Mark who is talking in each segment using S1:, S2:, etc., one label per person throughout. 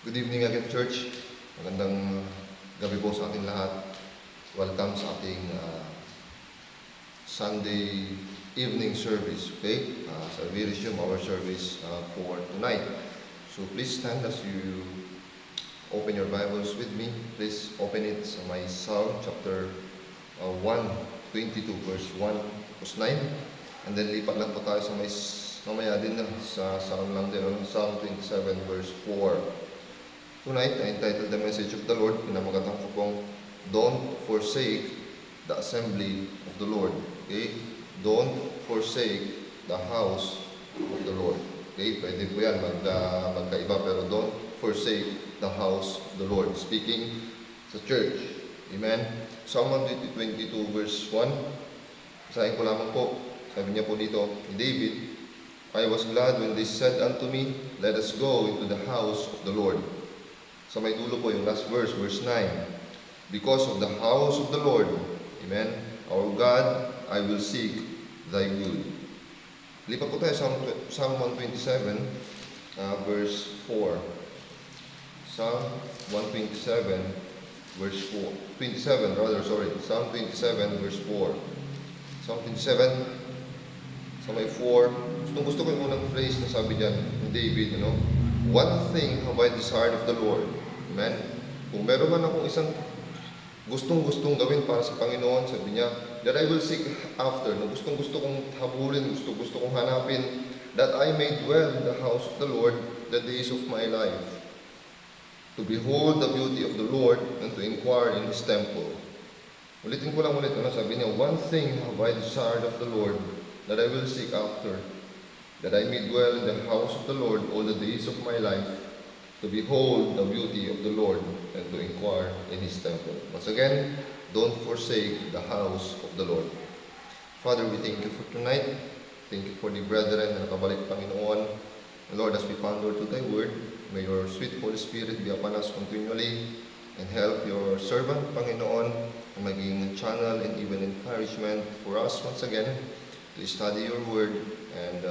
S1: Good evening again, church. Magandang gabi po sa ating lahat. Welcome sa ating Sunday evening service. Okay? So we resume our service for tonight. So please stand as you open your Bibles with me. Please open it sa my Psalm chapter 122 verse 1 verse 9. And then lipat lang po tayo sa mamaya din sa Psalm lang din, Psalm 27 verse 4. Tonight, I entitled the message of the Lord, pinamagatan ko pong, Don't forsake the assembly of the Lord. Okay? Don't forsake the house of the Lord. Okay? Pwede po yan, magkaiba, pero don't forsake the house of the Lord. Speaking sa church. Amen? Psalm 122 verse 1. Basahin ko lamang po. Sabi niya po dito, David, I was glad when they said unto me, Let us go into the house of the Lord. Sa may dulo po yung last verse, verse 9. Because of the house of the Lord, amen, our God, I will seek thy good. Lipat po tayo sa Psalm 127, verse 4. Psalm 127, verse 4. Psalm 27, verse 4. Psalm 27, sa may 4. Gusto ko yung unang phrase na sabi dyan, ni David, One thing have I desired of the Lord. Amen? Kung meron man akong isang gustong gawin para sa Panginoon, sabi niya, that I will seek after, na gustong-gusto kong habulin, gusto kong hanapin, that I may dwell in the house of the Lord the days of my life, to behold the beauty of the Lord and to inquire in His temple. Ulitin ko lang ulit, sabi niya, one thing have I desired of the Lord, that I will seek after, that I may dwell in the house of the Lord all the days of my life, to behold the beauty of the Lord and to inquire in His temple. Once again, don't forsake the house of the Lord. Father, we thank you for tonight. Thank you for the brethren na nakabalik, Panginoon. And Lord, as we ponder to thy word, may your sweet Holy Spirit be upon us continually and help your servant, Panginoon, na maging channel and even encouragement for us once again to study your word and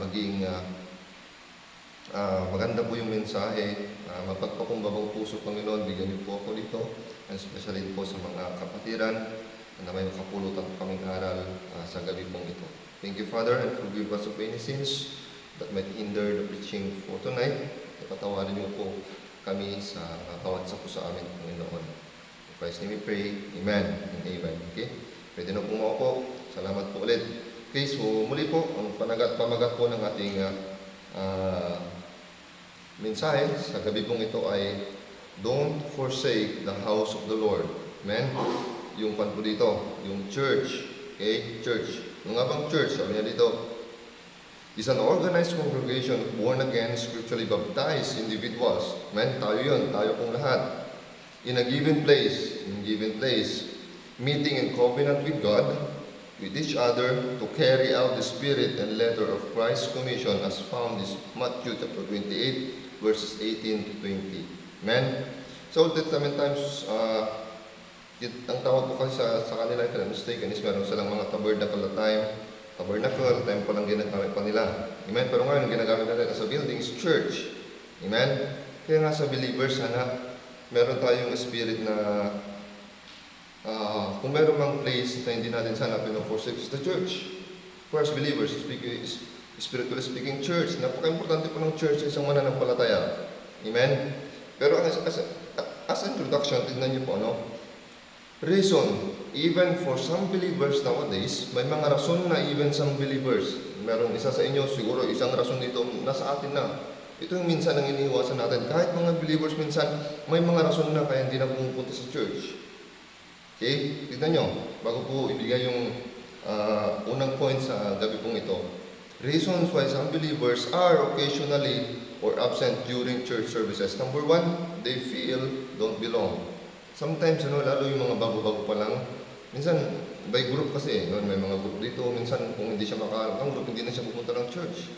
S1: maging maganda po yung mensahe, magpagpakumbabang puso, Panginoon, bigyan niyo po ako dito, and especially po sa mga kapatiran na may makapulutan kaming aral sa gabi pong ito. Thank you, Father, and forgive us of any sins that might hinder the preaching for tonight. Patawarin niyo po kami sa bawat sa po sa amin, Panginoon. In Christ's name we pray, Amen and Amen. Okay? Pwede na po maupo. Salamat po ulit. Okay, so muli po, ang pamagat po ng ating mensahe sa gabi pong ito ay Don't forsake the house of the Lord. Amen? Yung pan po dito, yung church. Okay? Church. Yung nga bang church, sabi niya dito, is an organized congregation of born-again, scripturally baptized individuals. Amen? Tayo yun. Tayo pong lahat. In a given place, meeting in covenant with God, with each other, to carry out the spirit and letter of Christ's commission as found in Matthew chapter 28, verses 18 to 20. Amen? Sa Old Testament times, ang tawag po kasi sa kanila, if I'm mistaken, is meron silang mga tabernacle, temple ang ginagamit pa nila. Amen? Pero ngayon, ang ginagamit natin as a building is church. Amen? Kaya nga sa believers, sana meron tayong spirit na kung meron mang place na hindi natin sana pinoforsake is the church. For us believers, spiritually speaking, church. Napaka-importante po ng church sa isang mananampalataya. Amen? Pero as introduction, tignan niyo po, reason, even for some believers nowadays, may mga rason na even some believers. Meron isa sa inyo, siguro isang rason dito, nasa atin na. Ito yung minsan ang iniiwasan natin. Kahit mga believers minsan, may mga rason na kaya hindi na pumupunta sa church. Okay? Tignan nyo, bago po ibigay yung unang point sa gabi pong ito. Reasons why some believers are occasionally or absent during church services. Number one, they feel don't belong. Sometimes, lalo yung mga bago-bago pa lang, minsan, by group kasi, may mga group dito, minsan kung hindi siya makaalam ng group, hindi na siya pupunta ng church.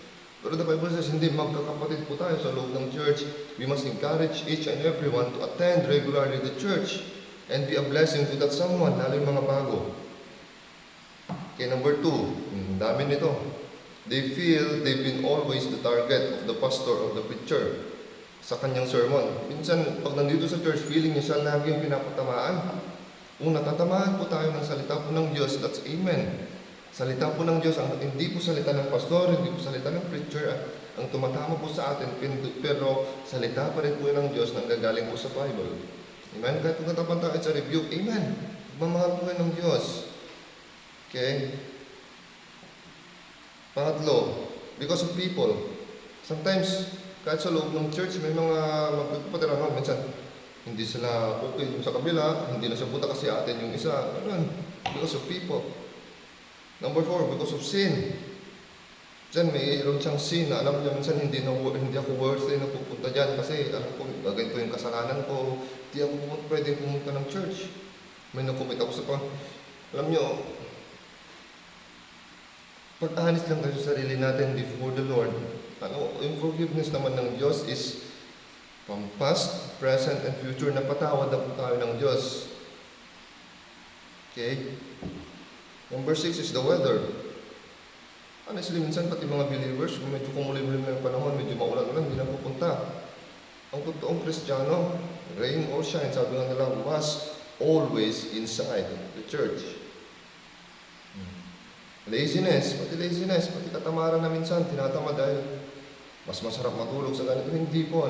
S1: Pero the Bible says, hindi, magkakapatid po tayo sa loob ng church. We must encourage each and everyone to attend regularly the church and be a blessing to that someone, lalo yung mga bago. Okay, number two, dami nito. They feel they've been always the target of the pastor or the preacher. sa kanyang sermon. Minsan, pag nandito sa church, feeling niya siya lagi yung pinapatamaan. Kung natatamaan po tayo ng salita po ng Diyos, that's amen. Salita po ng Diyos, hindi po salita ng pastor, hindi po salita ng preacher, ang tumatama po sa atin, pero salita pa rin po ng Diyos na gagaling po sa Bible. Amen? Kahit kung natapan tayo sa rebuke, amen. Magmamahal po kayo ng Diyos. Okay? Pangatlo, because of people. Sometimes, kahit sa loob ng church, may mga magpapatira, minsan, hindi sila okay sa kabila, hindi na siya punta kasi atin yung isa. Ganun. Because of people. Number 4, because of sin. Diyan, mayroon siyang sin na alam niya minsan hindi ako worthy na pupunta dyan kasi alam ko, ganito yung kasalanan ko, hindi ako pwede pumunta ng church. May nakumit ako sa alam niyo, pag-honest lang tayo sa sarili natin before the Lord. Yung forgiveness naman ng Diyos is from past, present, and future. Napatawad na po tayo ng Diyos. Okay? Number 6 is the weather. Honestly, minsan pati mga believers, kung medyo kumulimlim na yung panahon, medyo maulan-ulan, hindi na pupunta. Ang totoong Kristiyano, rain or shine, sabi nga nila, must always inside the church. Laziness, pati katamaran na minsan, tinatama dahil mas masarap matulog sa ganito. Hindi po,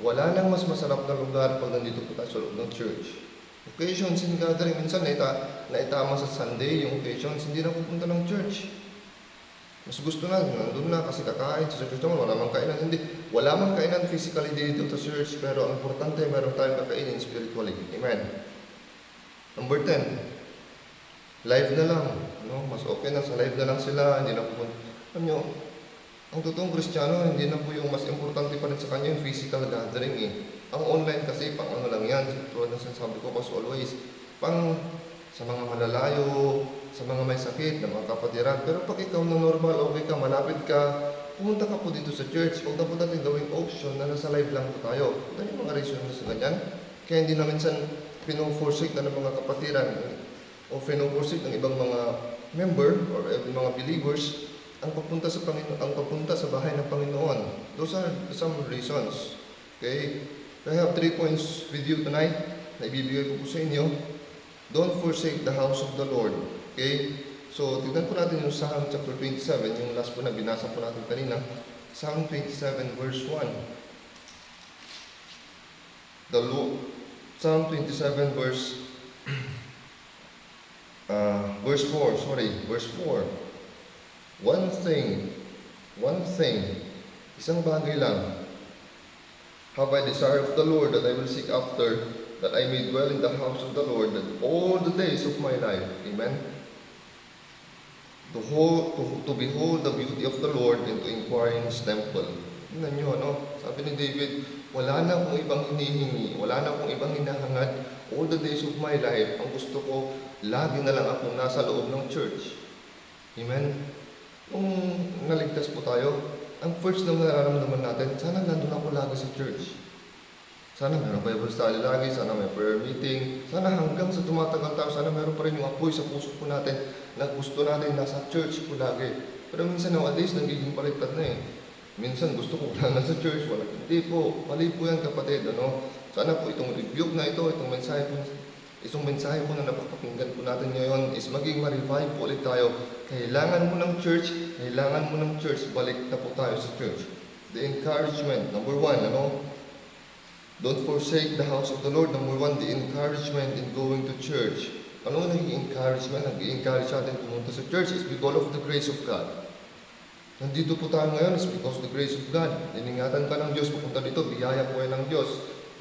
S1: wala nang mas masarap na lugar pag nandito po tayo sa loob ng church. Occasions in gathering, minsan naitama sa Sunday yung occasions, hindi na pupunta ng church. Mas gusto na, nandun na kasi kakain sa church naman, wala mang kainan. Wala mang kainan physically dito sa church, pero ang importante, meron tayong kakainin spiritually. Amen. Number 10, live na lang. Mas okay na sa live na lang sila, hindi na pupunta. Alam nyo, ang totoong Kristiyano, hindi na po yung mas importante pa rin sa kanya yung physical gathering eh. Ang online kasi, pang lang yan, tulad ng sinasabi ko, as always, pang sa mga malalayo, sa mga may sakit, na mga kapatiran. Pero pag ikaw na normal, okay ka, malapit ka, pumunta ka po dito sa church. Huwag na po natin gawing option na nasa live lang po tayo. Ito yung mga reason na sa ganyan. Kaya hindi na minsan pinoforsake na ng mga kapatiran o pinoforsake ng ibang mga member or mga believers ang papunta sa bahay ng Panginoon. Those are some reasons. Okay? I have 3 points with you tonight na ibibigay ko po sa inyo. Don't forsake the house of the Lord. Okay? So, tignan po natin yung Psalm chapter 27, yung last po na binasa po natin kanina. Psalm 27 verse 1. Psalm 27 verse 4, verse 4. One thing, isang bagay lang, have I desire of the Lord that I will seek after, that I may dwell in the house of the Lord all the days of my life. Amen? To behold the beauty of the Lord and to inquire in His temple. Tingnan nyo, sabi ni David, wala na akong ibang hinihingi, wala na akong ibang hinahangad. All the days of my life, ang gusto ko, lagi na lang akong nasa loob ng church. Amen? Kung naligtas po tayo, ang first na nararamdaman natin, sana nandun ako lagi sa church. Sana meron Bible study lagi, sana may prayer meeting, sana hanggang sa tumatagal tayo, sana meron pa rin yung apoy sa puso po natin na gusto natin nasa church po lagi. Pero minsan nowadays, nagiging baliktad na eh. Minsan gusto ko wala na sa church, wala. Hindi po, mali po yan kapatid. Sana po itong rebuke na ito, itong mensahe po na napapakinggan po natin ngayon is maging ma-revive po ulit tayo. Kailangan mo ng church, balik na po tayo sa church. The encouragement, number 1, don't forsake the house of the Lord. Number 1, the encouragement in going to church. Ano naging encouragement? Nag-i-encourage natin pumunta sa church is because of the grace of God. Nandito po tayo ngayon is because of the grace of God. Iningatan ka ng Diyos, pupunta dito, biyaya po kayo ng Diyos.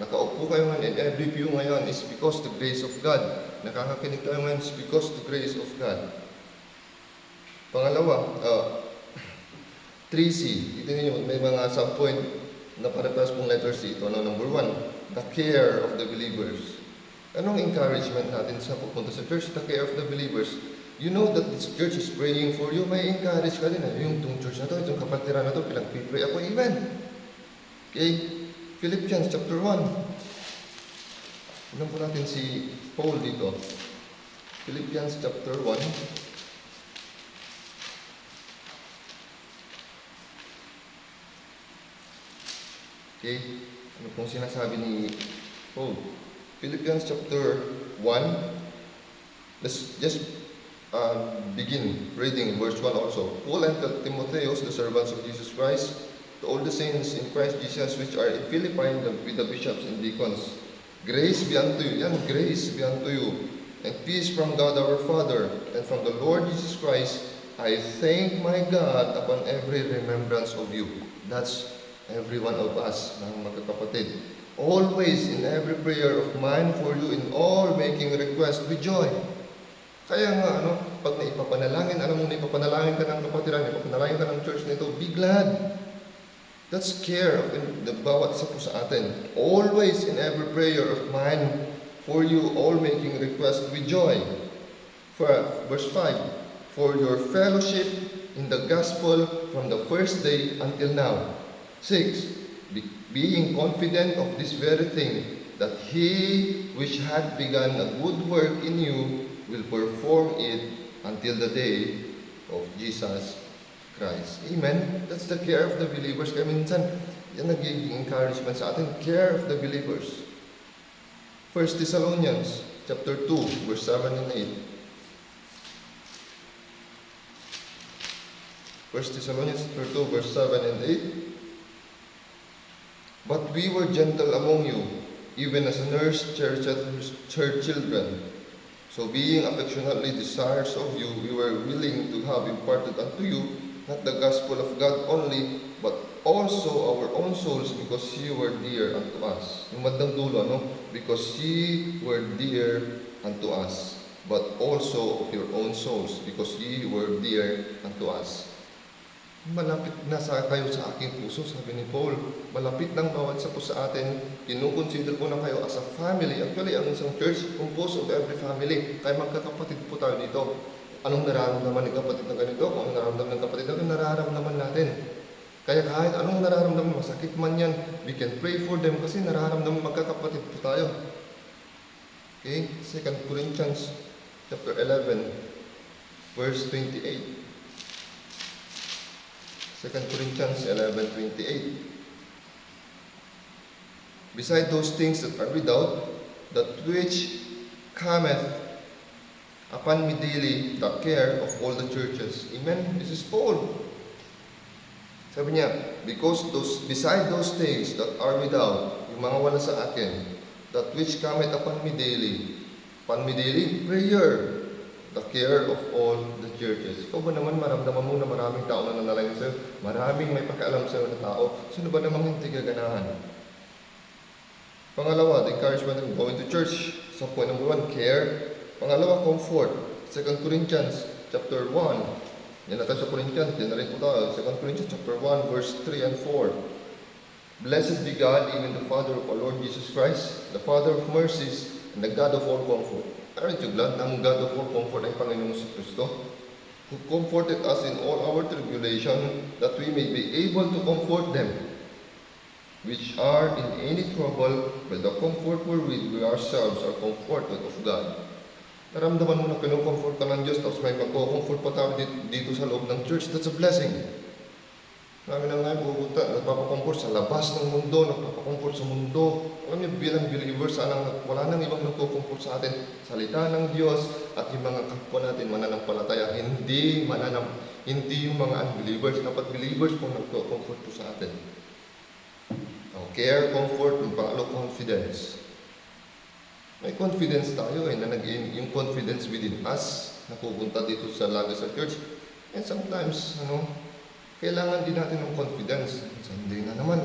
S1: Nakaupo kayo ngayon in every pew ngayon is because the grace of God. Nakakakinig tayo ngayon is because the grace of God. Pangalawa, 3C. Ito ninyo, may mga sub-point na pare-pares pong letter C. Ito, number 1, the care of the believers. Anong encouragement natin sa pupunta sa church? The care of the believers. You know that this church is praying for you. May encourage ka din. Yung church na to, itong kapatiran na to, pinag-pray ako. Amen. Okay? Philippians chapter 1. Tignan po natin si Paul dito. Philippians chapter 1. Okay? Ano pong sinasabi ni Paul? Philippians chapter 1. Let's just begin reading verse 1 also. Paul and Timotheus, the servants of Jesus Christ, to all the saints in Christ Jesus which are in Philippi with the bishops and deacons. Grace be unto you. Yan, grace be unto you. And peace from God our Father and from the Lord Jesus Christ. I thank my God upon every remembrance of you. That's every one of us, mga magkakapatid. Always in every prayer of mine for you in all making request with joy. Kaya nga, pag naipapanalangin, alam mo, naipapanalangin ka ng kapatiran, naipapanalangin ka ng church nito, be glad. That's care of the bawat isa po sa atin. Always in every prayer of mine for you, all making request with joy. Verse 5, for your fellowship in the gospel from the first day until now. 6, being confident of this very thing, that he which had begun a good work in you will perform it until the day of Jesus Christ. Amen? That's the care of the believers. Kaya minsan, yan nagiging encouragement sa atin. Care of the believers. 1 Thessalonians chapter 2, verse 7 and 8. 1 Thessalonians chapter 2, verse 7 and 8. But we were gentle among you, even as a nurse cherisheth her children. So being affectionately desirous of you, we were willing to have imparted unto you, not the gospel of God only, but also our own souls, because ye were dear unto us. Yung bandang dulo, because ye were dear unto us, but also of your own souls, because ye were dear unto us. Malapit na kayo sa aking puso, sabi ni Paul. Malapit ng bawat isa po sa atin. Kinukonsider ko na kayo as a family. Actually, ang isang church, composed of every family. Kaya magkakapatid po tayo dito. Anong nararamdaman ng kapatid na ganito? Kung anong nararamdaman ng kapatid na ganito, nararamdaman natin. Kaya kahit anong nararamdaman, masakit man yan, we can pray for them kasi nararamdaman magkakapatid po tayo. Okay? 2 Corinthians chapter 11, verse 28. 2 Corinthians 11:28. Beside those things that are without, that which cometh upon me daily, the care of all the churches. Amen? This is Paul. Sabi niya, beside those things that are without, yung mga wala sa akin, that which cometh upon me daily, prayer, the care of all the churches. Ikaw ba naman maramdaman mo na maraming tao na nanalangin sa'yo? Maraming may pakialam sa'yo na tao. Sino ba namang hindi gaganahan? Pangalawa, the encouragement of going to church. So point number 1, care. Pangalawa, comfort. 2 Corinthians chapter 1. Yan natin sa Corinthians. Yan na rin po tayo. 2 Corinthians chapter 1, verse 3 and 4. Blessed be God, even the Father of our Lord Jesus Christ, the Father of mercies, and the God of all comfort. Aren't you glad na ang God of all comfort ay Panginoong si Kristo? Who comforted us in all our tribulation, that we may be able to comfort them which are in any trouble by the comfort wherewith we ourselves are comforted of God. Naramdaman mo na kinukomfort ka ng Diyos, tapos may magko-comfort pa tayo dito sa loob ng church. That's a blessing. Marami na nga pupunta, nagpapakomfort sa labas ng mundo, nagpapakomfort sa mundo. Alam niyo, bilang believers, wala nang ibang nagko-comfort sa atin. Salita ng Diyos at yung mga kapwa natin mananampalataya, hindi yung mga unbelievers. Dapat believers po nagko-comfort po sa atin. Care, comfort, and pangalo, confidence. May confidence tayo na yung confidence within us na pupunta dito sa Lagas Church. And sometimes, kailangan din natin ng confidence. Sunday na naman.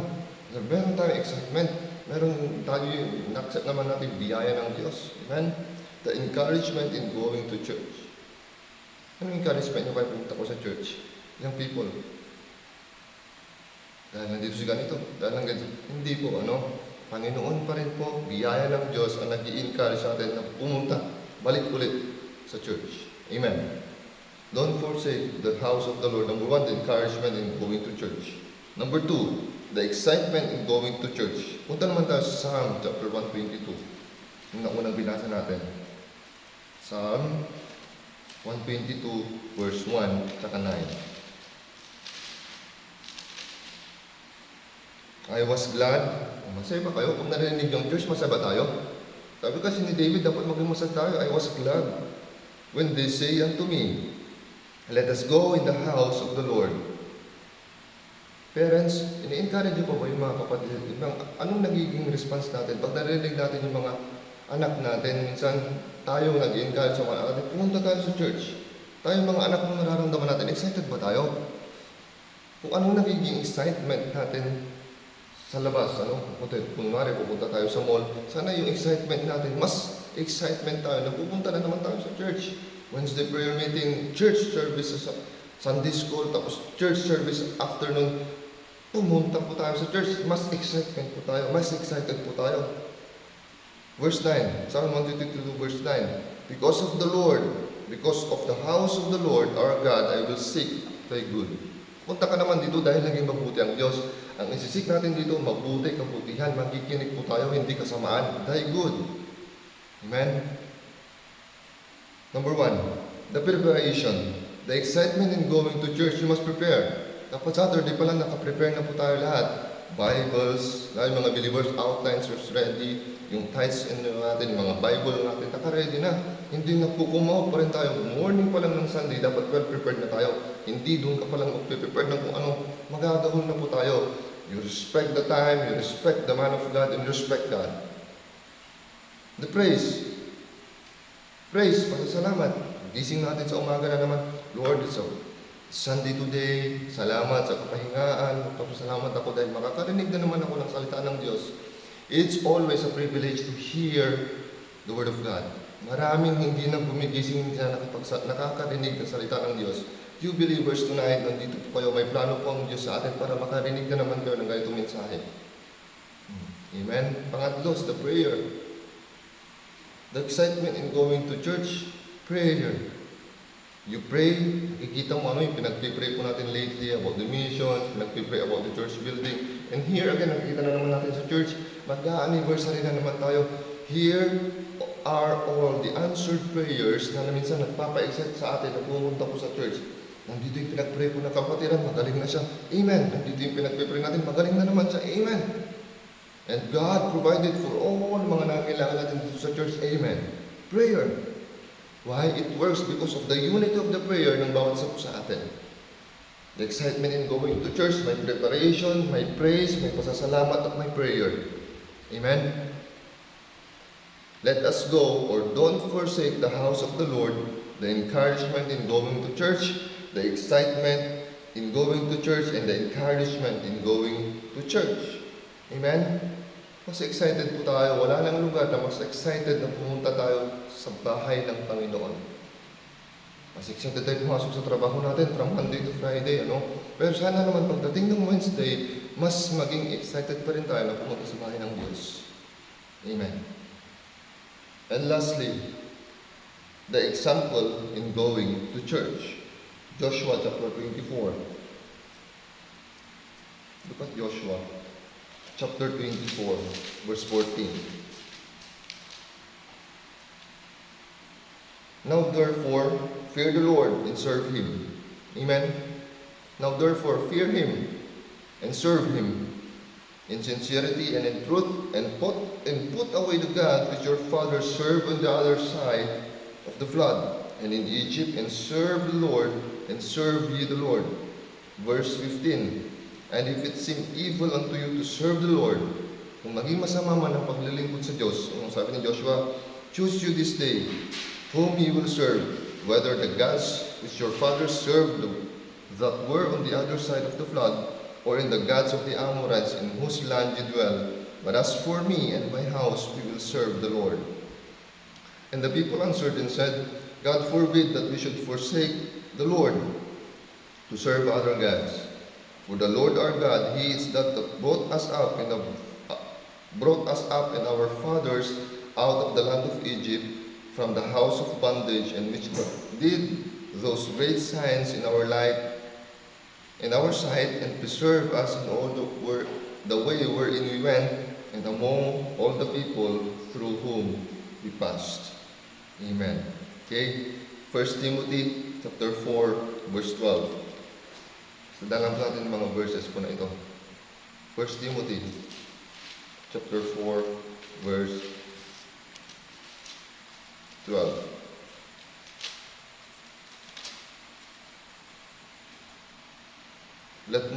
S1: Meron tayong excitement. Meron tayo, na-accept naman natin biyaya ng Diyos. Amen? The encouragement in going to church. Anong encouragement nyo kayo pumunta ko sa church? Young people. Dahil nandito si ganito. Dahil lang ganito. Hindi po, Panginoon pa rin po, biyaya ng Diyos ang nag-i-encourage sa atin na pumunta, balik ulit sa church. Amen. Don't forsake the house of the Lord. Number 1, the encouragement in going to church. Number 2, the excitement in going to church. Punta naman tayo sa Psalm chapter 122. Yung naunang binasa natin. Psalm 122 verse 1 at 9. I was glad. Masaya ba kayo? Kung narinig yung church, masaya ba tayo? Sabi kasi ni David, dapat maging masaya tayo. I was glad when they say unto me, let us go in the house of the Lord. Parents, ini-encourage pa ba yung mga kapatid? Anong nagiging response natin? Pag narinig natin yung mga anak natin, minsan tayo nag-encourage sa mga anak natin, pumunta tayo sa church. Tayo mga anak mo nararamdaman natin, excited ba tayo? Kung anong nagiging excitement natin sa labas, kunwari pupunta tayo sa mall, sana yung excitement natin, mas excitement tayo, napupunta na naman tayo sa church. Wednesday prayer meeting, church services, Sunday school, tapos church service afternoon, pumunta po tayo sa church, mas excitement po tayo, mas excited po tayo. Verse 9, Psalm 122 verse 9, because of the Lord, because of the house of the Lord, our God, I will seek thy good. Punta ka naman dito dahil naging mabuti ang Diyos. Ang isisik natin dito, mabuti, kabutihan, makikinig po tayo, hindi kasamaan, thy good. Amen? Number 1, the preparation. The excitement in going to church, you must prepare. Dapat Saturday pa lang nakaprepare na po tayo lahat. Bibles, yung mga believers, outlines are ready. Yung tithes natin, yung mga Bible natin, naka-ready na. Hindi na po kumaw pa rin tayo. Morning pa lang ng Sunday, dapat well prepared na tayo. Hindi doon ka pa lang prepared na kung ano, magagahol na po tayo. You respect the time, you respect the man of God, and you respect God. The praise. Praise, pasasalamat. Gising natin sa umaga na naman, Lord, it's a Sunday today, salamat sa kapahingaan, pasalamat ako dahil makakarinig na naman ako ng salita ng Diyos. It's always a privilege to hear the Word of God. Maraming hindi na gumigising na nakakarinig ng salita ng Diyos. You believers tonight, nandito po kayo, may plano po ang Diyos sa atin para makarinig na naman kayo ng ganitong mensahe. Amen? Pangatlo, the prayer. The excitement in going to church, prayer. You pray, nakikita mo ano yung pinag-pray po natin lately about the missions, pinag-pray about the church building. And here again, nakikita na naman natin sa church, mag-anniversary na naman tayo. Here are all the answered prayers na minsan nagpapa-excite sa atin na pumunta po sa church. Nandito yung pinag-pray po ng kapatiran, magaling na siya. Amen. Nandito yung pinag-pray natin, magaling na naman siya. Amen. And God provided for all mga nangailangan natin dito sa church. Amen. Prayer. Why? It works because of the unity of the prayer ng bawat isa po sa atin. The excitement in going to church, may preparation, may praise, may pasasalamat at may prayer. Amen? Let us go or don't forsake the house of the Lord, the encouragement in going to church, the excitement in going to church, and the encouragement in going to church. Amen? Mas excited po tayo. Wala nang lugar na mas excited na pumunta tayo sa bahay ng Panginoon. Mas excited tayo pumasok sa trabaho natin from Monday to Friday, Pero sana naman pagdating ng Wednesday, mas maging excited pa rin tayo na pumunta sa bahay ng Diyos. Amen. And lastly, the example in going to church. Joshua chapter 24. Look at Joshua chapter 24, verse 14. Now therefore, fear the Lord and serve Him. Amen? Now therefore, fear Him and serve Him in sincerity and in truth, and put away the God which your fathers served on the other side of the flood, and in Egypt, and serve the Lord, and serve ye the Lord. Verse 15. And if it seem evil unto you to serve the Lord, kung maging masama man ang paglilingkod sa Diyos, sabi ni Joshua, choose you this day whom ye will serve, whether the gods which your fathers served that were on the other side of the flood, or in the gods of the Amorites in whose land ye dwell. But as for me and my house, we will serve the Lord. And the people answered and said, God forbid that we should forsake the Lord to serve other gods. For the Lord our God, He is that brought us up and our fathers out of the land of Egypt from the house of bondage, and which did those great signs in our sight, and preserve us in all the way wherein we went, and among all the people through whom we passed. Amen. Okay, 1 Timothy chapter 4, verse 12. Sadangam natin ang mga verses po na ito. 1 Timothy chapter 4, verse 12. Let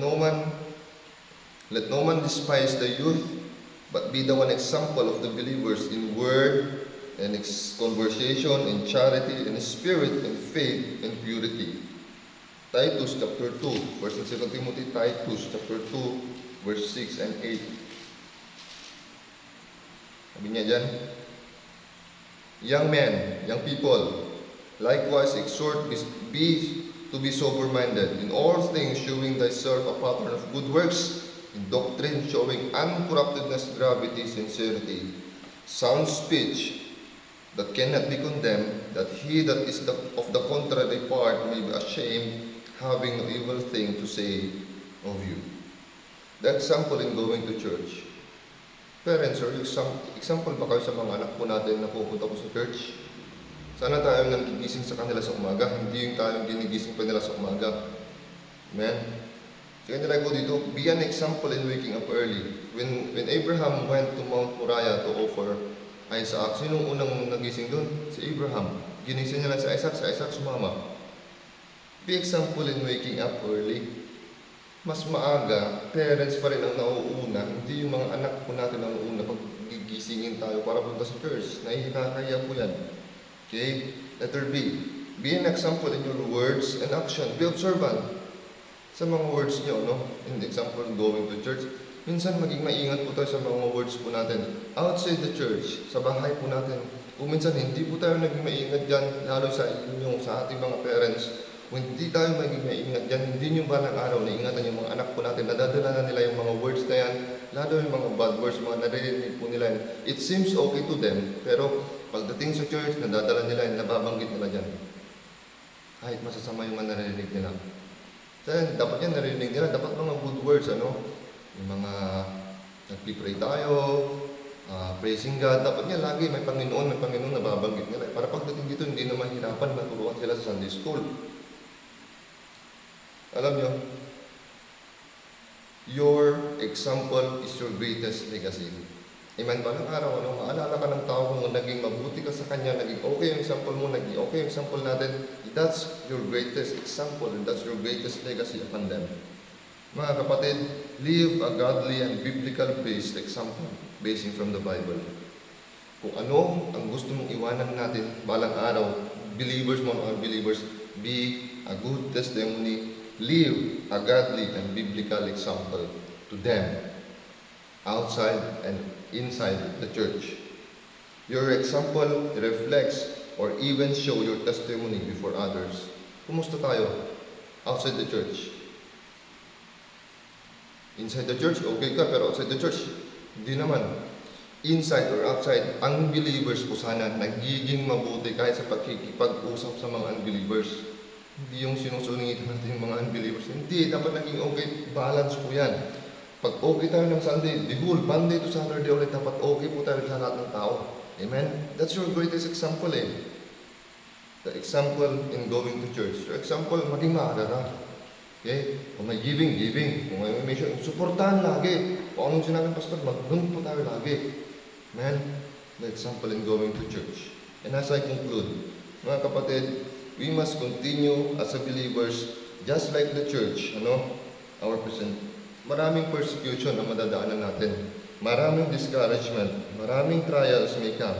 S1: no man despise the youth, but be the one example of the believers in word and conversation, in charity, in spirit, in faith, and purity. Titus chapter 2, verse 2 Timothy, Titus chapter 2, verse 6 and 8. Sabi niya dyan, young men, young people, likewise exhort to be sober-minded, in all things showing thyself a pattern of good works, in doctrine showing uncorruptedness, gravity, sincerity, sound speech, that cannot be condemned, that he that is of the contrary part may be ashamed, having no evil thing to say of you. The example in going to church. Parents, or example ba kayo sa mga anak po natin na pupunta po sa church? Sana tayo nagigising sa kanila sa umaga, hindi yung tayo ginigising pa nila sa umaga. Amen? So, kaya nilagay ko dito, be an example in waking up early. When Abraham went to Mount Moriah to offer Isaac, sinong unang nagising doon? Si Abraham. Ginising niya lang si Isaac sumama. Be example in waking up early. Mas maaga, parents pa rin ang nauuna, hindi yung mga anak po natin ang nauuna pag gigisingin tayo para punta sa church. Nahihikakaya po yan. Okay? Letter B. Be an example in your words and action. Be observant sa mga words niyo, no? In the example, going to church. Minsan maging maingat po tayo sa mga words po natin. Outside the church, sa bahay po natin. Kung minsan hindi po tayo naging maingat dyan, lalo sa inyo, sa ating mga parents. Kung hindi tayo maging maingat dyan, hindi nyo ba ng araw na ingatan yung mga anak po natin, nadadala na nila yung mga words na yan, lalo yung mga bad words, mga naririnig po nila yan. It seems okay to them, pero pagdating sa church, nadadala nila yan, nababanggit nila dyan. Kahit masasama yung mga naririnig nila. Kaya dapat yan naririnig nila, dapat mga good words, ano? Yung mga nagpipray tayo, praising God, dapat niya lagi may Panginoon nababanggit nila. Para pagdating dito, hindi na mahirapan maturuan sila sa Sunday School. Alam nyo, your example is your greatest legacy. Amen ba? Ng araw, maalala ka ng tao kung naging mabuti ka sa kanya, naging okay yung example mo, naging okay yung example natin, that's your greatest example and that's your greatest legacy upon them. Mga kapatid, live a godly and biblical-based example, basing from the Bible. Kung ano ang gusto mong iwanan natin balang araw, believers mo or unbelievers, be a good testimony, live a godly and biblical example to them, outside and inside the church. Your example reflects or even show your testimony before others. Kumusta tayo outside the church? Inside the church, okay ka, pero outside the church, hindi naman. Inside or outside, ang believers po sana nagiging mabuti kahit sa pagkikipag-usap sa mga unbelievers. Hindi yung sinusungitan natin yung mga unbelievers. Hindi, dapat naging okay, balance po yan. Pag okay tayo ng Sunday, the whole Monday to Saturday ulit, dapat okay po tayo sa lahat ng tao. Amen? That's your greatest example eh. The example in going to church. Your example, maging maaga ka. Okay? Kung may giving. Kung may mission, supportahan lagi. Kung anong sinabi ng pastor, mag-doon po tayo lagi. Amen? The example in going to church. And as I conclude, mga kapatid, we must continue as a believers, just like the church, our present. Maraming persecution na madadaanan natin. Maraming discouragement. Maraming trials may come,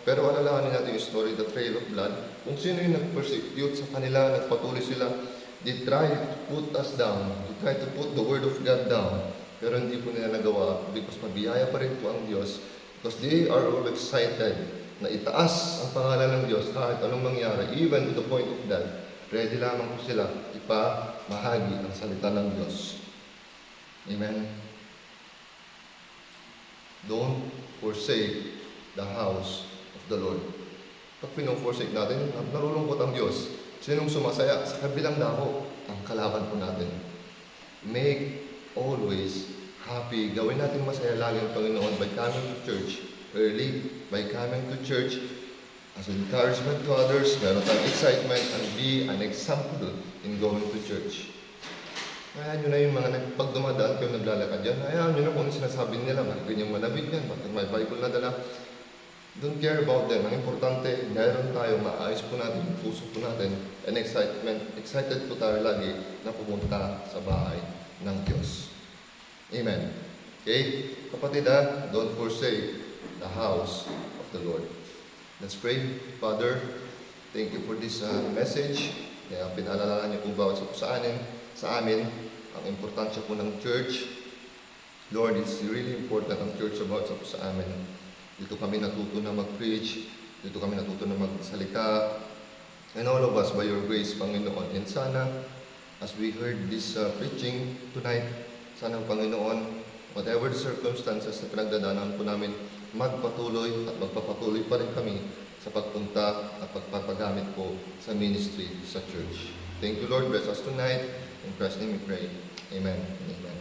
S1: Pero alalahanin natin yung story, the trail of blood. Kung sino yung nag-persecute sa kanila, nagpatuloy sila, they try to put us down. They try to put the word of God down. Pero hindi po nila nagawa because mabiyaya pa rin po ang Diyos. Because they are all excited na itaas ang pangalan ng Diyos kahit anong mangyari, even to the point of death. Ready lamang po sila ipamahagi ang salita ng Diyos. Amen? Don't forsake the house of the Lord. Pag pino-forsake natin, narulungkot ang Diyos. Sinong sumasaya? Sa kabilang dako, ang kalaban po natin. Make always happy. Gawin natin masaya lagi ang Panginoon by coming to church early, by coming to church as encouragement to others, meron tayong excitement, and be an example in going to church. Hayaan nyo na yung mga pag dumadaan kayo naglalakad yan, hayaan nyo na kung ano sinasabi nila, bakit ganyang malamig yan, bakit may Bible na dala. Don't care about them. Ang importante, meron tayo, maayos po natin yung puso po natin, and excited po tayo lagi na pumunta sa bahay ng Diyos. Amen. Okay? Kapatid don't forsake the house of the Lord. Let's pray. Father, thank you for this message. Kaya pinaalala niyo po bawat sa amin, ang importansya po ng church. Lord, it's really important ang church about sa amin. Dito kami natuto na mag-preach, dito kami natuto na magsalita, and all of us by your grace, Panginoon. And sana, as we heard this preaching tonight, sana Panginoon, whatever the circumstances na pinagdadaanan po namin, magpatuloy at magpapatuloy pa rin kami sa pagpunta at pagpapagamit po sa ministry sa church. Thank you, Lord. Bless us tonight. In Christ's name we pray. Amen. Amen.